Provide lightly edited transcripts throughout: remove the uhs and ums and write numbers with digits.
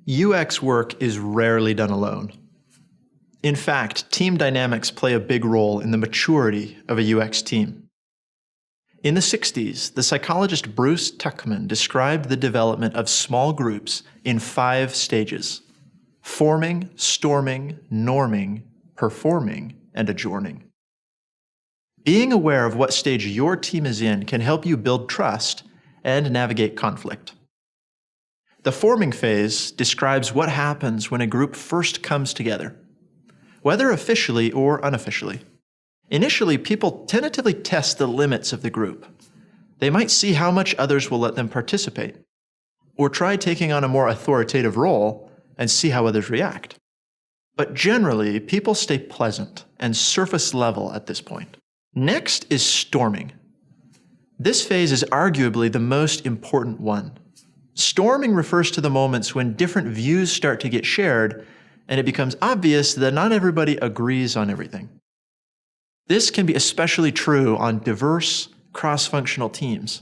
UX work is rarely done alone. In fact, team dynamics play a big role in the maturity of a UX team. In the 60s, the psychologist Bruce Tuckman described the development of small groups in 5 stages: forming, storming, norming, performing, and adjourning. Being aware of what stage your team is in can help you build trust and navigate conflict. The forming phase describes what happens when a group first comes together, whether officially or unofficially. Initially, people tentatively test the limits of the group. They might see how much others will let them participate, or try taking on a more authoritative role and see how others react. But generally, people stay pleasant and surface level at this point. Next is storming. This phase is arguably the most important one. Storming refers to the moments when different views start to get shared and it becomes obvious that not everybody agrees on everything. This can be especially true on diverse, cross-functional teams.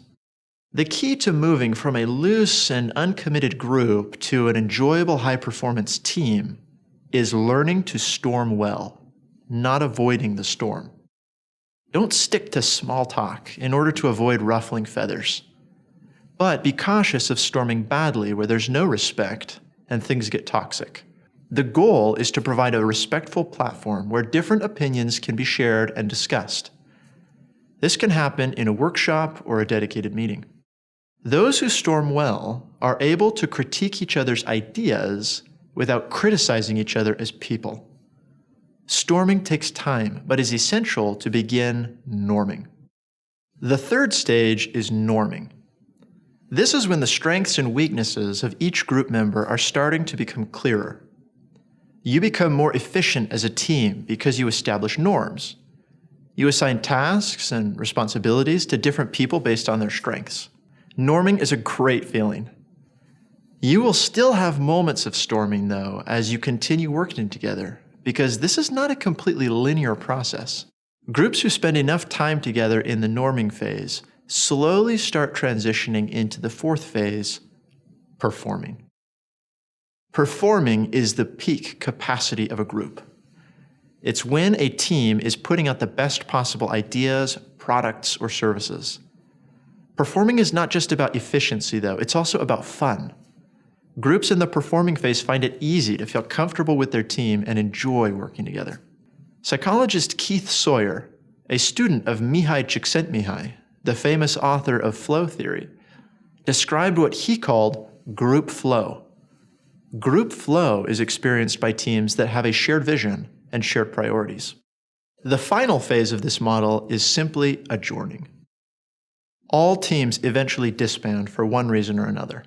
The key to moving from a loose and uncommitted group to an enjoyable high-performance team is learning to storm well, not avoiding the storm. Don't stick to small talk in order to avoid ruffling feathers. But be cautious of storming badly where there's no respect and things get toxic. The goal is to provide a respectful platform where different opinions can be shared and discussed. This can happen in a workshop or a dedicated meeting. Those who storm well are able to critique each other's ideas without criticizing each other as people. Storming takes time, but is essential to begin norming. The third stage is norming. This is when the strengths and weaknesses of each group member are starting to become clearer. You become more efficient as a team because you establish norms. You assign tasks and responsibilities to different people based on their strengths. Norming is a great feeling. You will still have moments of storming, though, as you continue working together, because this is not a completely linear process. Groups who spend enough time together in the norming phase slowly start transitioning into the fourth phase, performing. Performing is the peak capacity of a group. It's when a team is putting out the best possible ideas, products, or services. Performing is not just about efficiency, though. It's also about fun. Groups in the performing phase find it easy to feel comfortable with their team and enjoy working together. Psychologist Keith Sawyer, a student of Mihai Csikszentmihalyi, the famous author of flow theory, described what he called group flow. Group flow is experienced by teams that have a shared vision and shared priorities. The final phase of this model is simply adjourning. All teams eventually disband for one reason or another.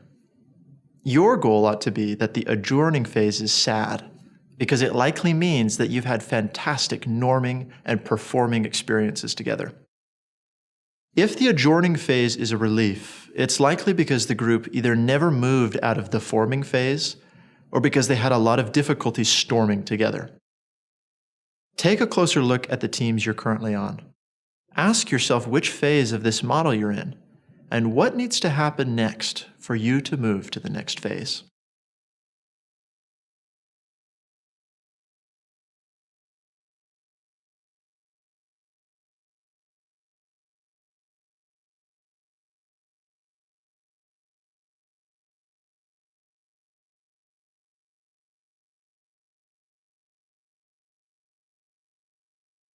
Your goal ought to be that the adjourning phase is sad, because it likely means that you've had fantastic norming and performing experiences together. If the adjourning phase is a relief, it's likely because the group either never moved out of the forming phase or because they had a lot of difficulty storming together. Take a closer look at the teams you're currently on. Ask yourself which phase of this model you're in, and what needs to happen next for you to move to the next phase.